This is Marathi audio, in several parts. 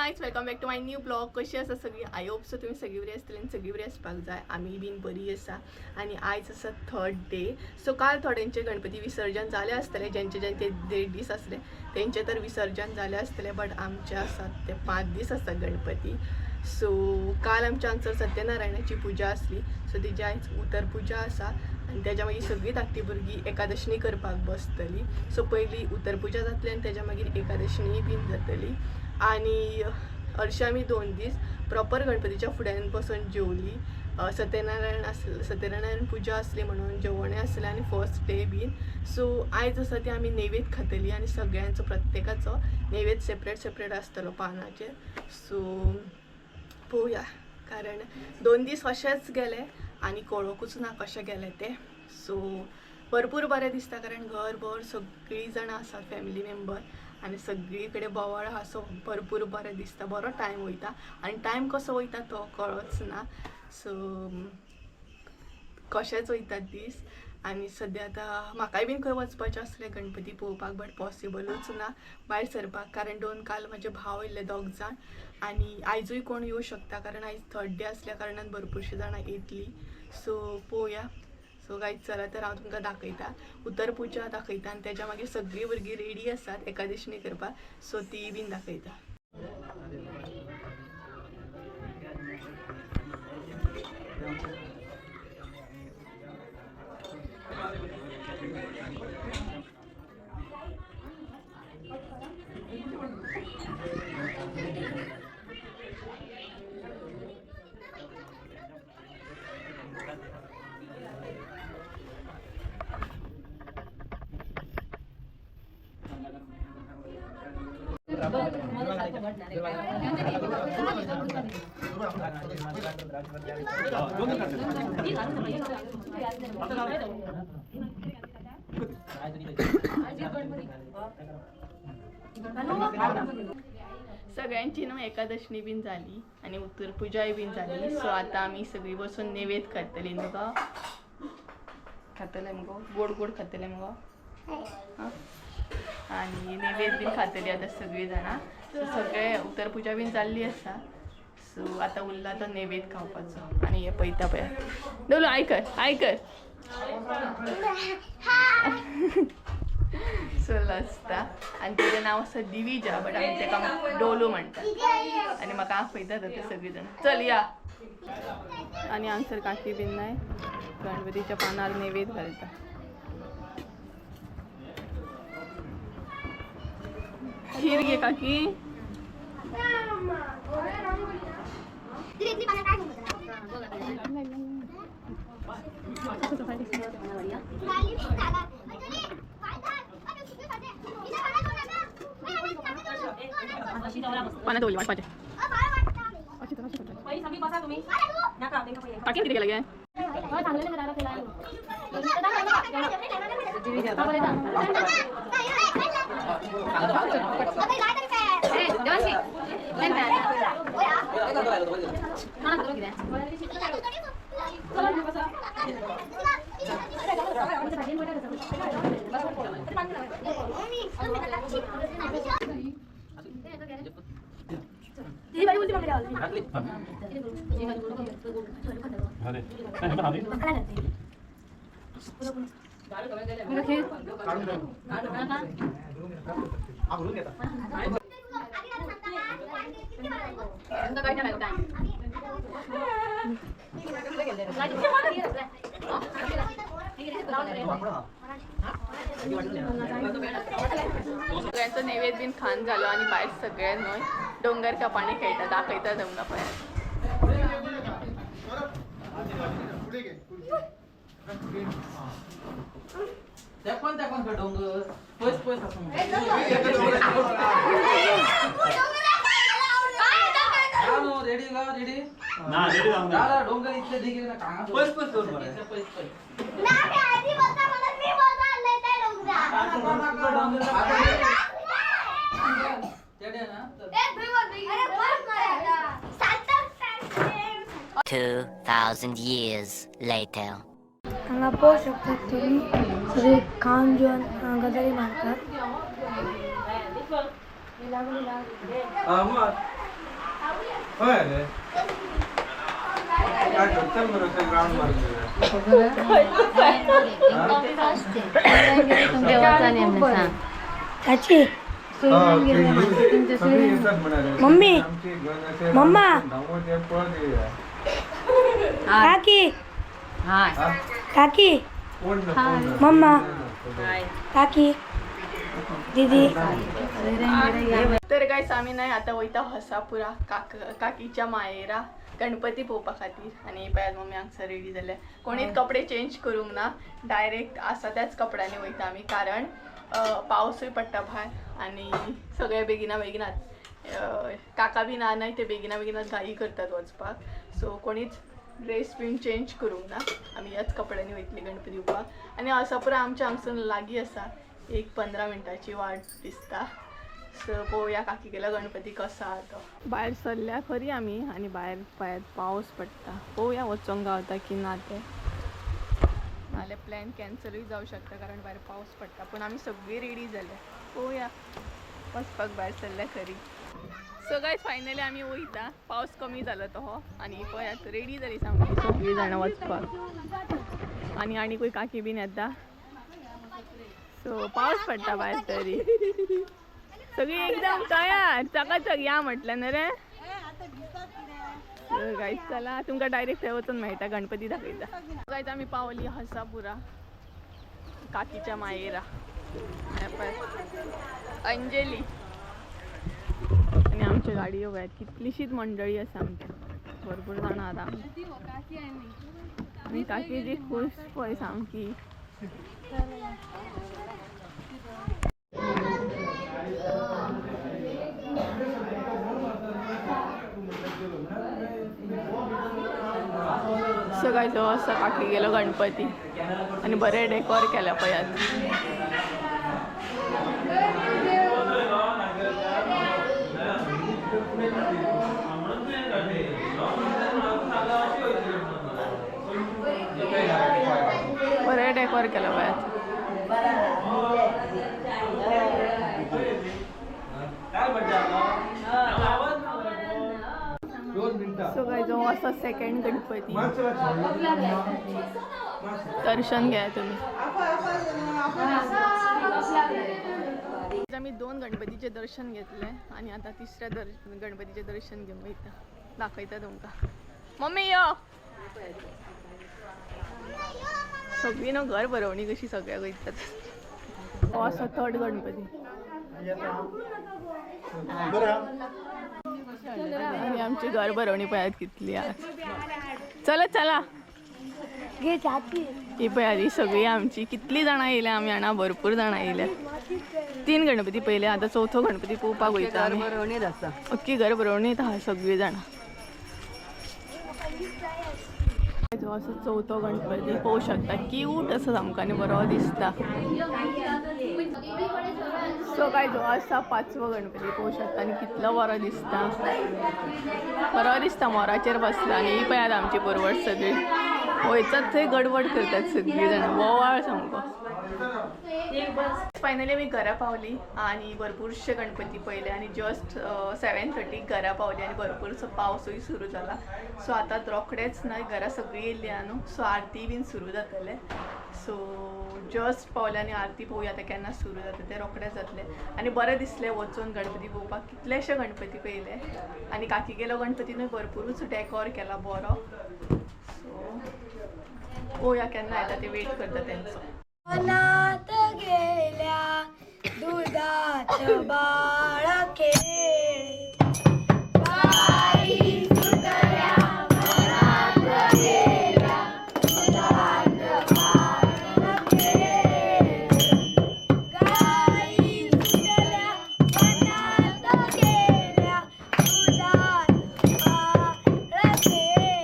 Guys welcome back to my new blog. कशी आसा सगळी? आय होप सो तुम्ही सगळी बरी आसतली आनी सगळी बरी आसपाक जाय. आमी बीन बरी आसा आनी आयज आसा 3rd डे. सो काल थोड्यांचे गणपती विसर्जन जाले आसतले, ज्यांचे 1.5 दीस आसले तेंचे तर विसर्जन जाले आसतले, बट आमचे आसात ते 5 दीस आसता गणपती. सो काल आमच्या हांगसर सत्यनारायणाची पुजा आसली, सो तेजी आयज उतर पुजा आसा आनी तेज्या मागीर सगळी धाकटी भुरगीं एकादशनी करपाक बसतली. सो पयली उतर पुजा जातली आनी तेज्या मागीर एकादशनी बीन जातली. आणि हरशी आमी 2 दीस प्रॉपर गणपतीच्या फुड्यान बसून जेवली. सत्यनारायण पुजा आसली म्हणून जेवणें आसलें आनी फर्स्ट डे बीन. सो आयज आसा ती आमी नैवेद खातली आनी सगळ्यांचो प्रत्येकाचो नैवेद सेपरेट आसतलो पानाचेर. सो पळोवया, कारण 2 दीस अशेंच गेले आनी कळोकूच ना कशें गेले ते. सो भरपूर बरें दिसता, कारण घरभर सगळीं जाणां आसात, फॅमिली मेंबर आनी सगळी कडेन बोवाळ आहा. सो भरपूर बरें दिसता, बरो टायम वयता आनी टायम कसो वयता तो कळच ना. सो कशेंच वयतात दीस. आनी सद्या आतां म्हाकाय बीन खंय वचपाचें आसलें गणपती पळोवपाक, बट पॉसिबलूच ना भायर सरपाक, कारण काल म्हाजे भाव येयल्ले 2 जाण आनी आयजूय कोण येवं शकता, कारण आयज 3rd डे आसल्या कारणान भरपूरशीं जाणां येतलीं. सो पळोवया. सो गायज चला तर हांव तुमकां दाखयता, उतर पुजा दाखयता आनी तेज्या मागीर सगळीं भुरगीं रेडी आसात एकादशनी करपाक, सो ती बीन दाखयता. सगळ्यांची न्हू एकादशनी बीन जाली आनी उतर पुजाय बीन जाली. सो आतां आमी सगळीं बसून नैवेद खातली मुगो. खातले मुगो, गोड गोड खातले मुगो. आनी नैवेद बीन खातली आतां सगळीं जाणां. सो सगळे उतर पुजा बीन जाल्ली आसा. सो आतां उरला तो नैवेद खावपाचो. आनी हे पळयता पळय डोलू, आयकर सो लसता आनी तेजें नांव आसा दिविजा, बट आमी तेका डोलू म्हणटात आनी म्हाका आपयतात ते सगळीं जाण. चल या. आनी हांगसर काकी बीन नाय, गणपतीच्या पानार नैवेद घालता. खीर घे काकी. पाण्यात ओली वाटपाचे टाकेन किती गेला सगळ्यांचं नैवेद बीन खान झालो आणि बाहेर सगळ्यां न्हय डोंगर का पाणी खेळटा दाखयता तुमकां पळय. डोंगर पयस आसूं रेडी रेडी ना रेडी ना डोंगर इतले दिगे ना कांगा पयस कर बरे पयस ना मी आधी बोलता म्हणत मी बोलता आले ते डोंगर तेडे ना एक भी बोल अरे बस मारा 2000 years later. हांगा पळोवंक शकतात तुम्ही सगळी खावन जेवन गजाली मारतात. होय रे काय डॉक्टर बरोबर ग्राउंड मारले त्याची मम्मी मम्मा काकी काकी मम्मा काकी दीदी तर काय आम्ही नाही आता वयता हसापुरा काकीच्या मायेरा गणपती पोवपा खातीर आणि पळयात मम्मी हांगसर रेडी जाल्या कोणीच कपडे चेंज करूंक ना डायरेक्ट आसा त्याच कपड्यांनी वयता आमी कारण पावसूय पडटा भायर आणि सगळे बेगिना बेगिनात काका बी ना नाही ते बेगिना बेगिनात घाई करतात वचपाक सो कोणीच ड्रेस बीन चेंज करूंक ना आमी ह्याच कपड्यांनी वयतली गणपती पोवपाक आणि हसापुरा आमच्या हांगसून लागीं आसा एक 15 मिनटाची वाट दिसता सो पळोवया काकी गेलो गणपती कसो आहा तो भायर सरल्या खरी आमी आणि भायर पायात पावस पडटा पळोवया वचोंक गावता की ना ते नाल्यार प्लॅन कॅन्सलूय जावं शकता कारण भायर पावस पडटा पूण आमी सगळीं रेडी जाल्या पळोवया वचपाक भायर सरल्या खरी सो गायज फायनली आमी वयता पावस कमी जालो तो आणि पळयात रेडी जाली सामकी सगळीं जाणां वचपाक आणि आनीकूय काकी बीन येता सो पावस पडटा भायर तरी सगळी एकदम तयार चकाचक या म्हटलं ना रे गाईज चला तुमकां डायरेक्ट थंय वचून मेळटा गणपती दाखयता गायज आमी पावली हसापुरा काकीच्या मायेरा अंजली आणि आमच्या गाडयो वयात कितलीशीच मंडळी आसा आमची भरपूर जाणां आतां आनी काकी जी खूश पळय सामकी सगळ्यात जो असा काकी गेलो गणपती आणि बरे डेकोर केला पळयात बरे डेकोर केला पळयात सगळं जो असं सेकंड गणपती दर्शन घ्या तुम्ही आम्ही 2 गणपतीचे दर्शन घेतले आणि आता तिसऱ्या गणपतीचे दर्शन घेऊन वयता दाखयता तुमका मम्मी यो सगळी न्हू घर भरवणी कशी सगळ्या वयतात हो असो 3rd गणपती आणि आमची घर भरवणी पळयात कितली आज चला चला घे जाती ही पळयात सगळी आमची कितली जाणां येयल्या आमी हांगा भरपूर जाणां येयल्या 3 गणपती पयले आता 4थो गणपती पोवपाक वयता आमी अख्खी घर भरवणीत आहा सगळी जाणां जो असो 4थो गणपती पळोवंक शकता क्यूट असो सामको आनी बरो दिसता सो काय जो आसा 5वो गणपती पळोवंक शकता आनी कितलो बरो दिसता मोराचेर बसला आनी ही पळयात आमची परवड सगळी वयतात थंय गडबड करतात सगळीं जाणां बोवाळ सामको फायनली आमी घरा पावली आणि भरपूरशे गणपती पळयले आणि जस्ट 7:30 घरा पावली आणि भरपूरसो पावसूय सुरू जाला सो आता रोखडेच ना घरा सगळीं येयल्ली आहा न्हू सो आरती बीन सुरू जातले सो जस्ट पावले आणि आरती पळोवया आतां केन्ना सुरू जाता ते रोखडेच जातले आणि बरें दिसलें वचून गणपती पळोवपाक कितलेशे गणपती पळयले आणि काकी गेलो गणपतीनूय भरपूरच डेकोर केला बरो सो पळोवया केन्ना येता ते वेट करता तेंचो मनात गेल्या दुधात बाळ खेळ बाई सुटल्या मनात गेल्या दुधात बाळ खेळ गाई सुटल्या मनात गेल्या दुधात बाळ खेळ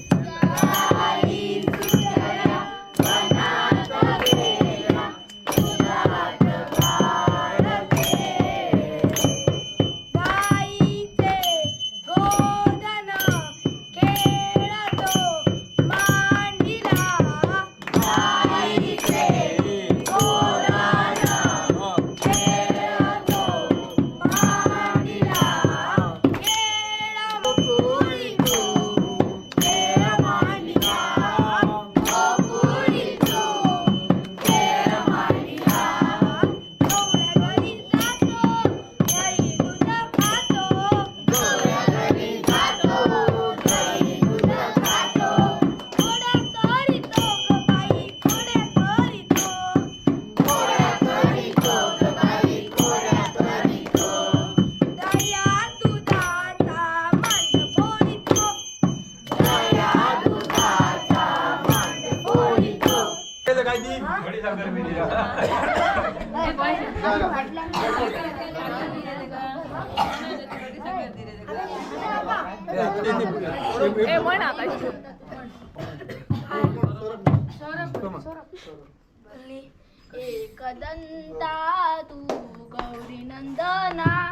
गाई सुटल्या मनात गेल्या दुधात बाळ खेळ ए म्हण आता एकदंता तू गौरी नंदना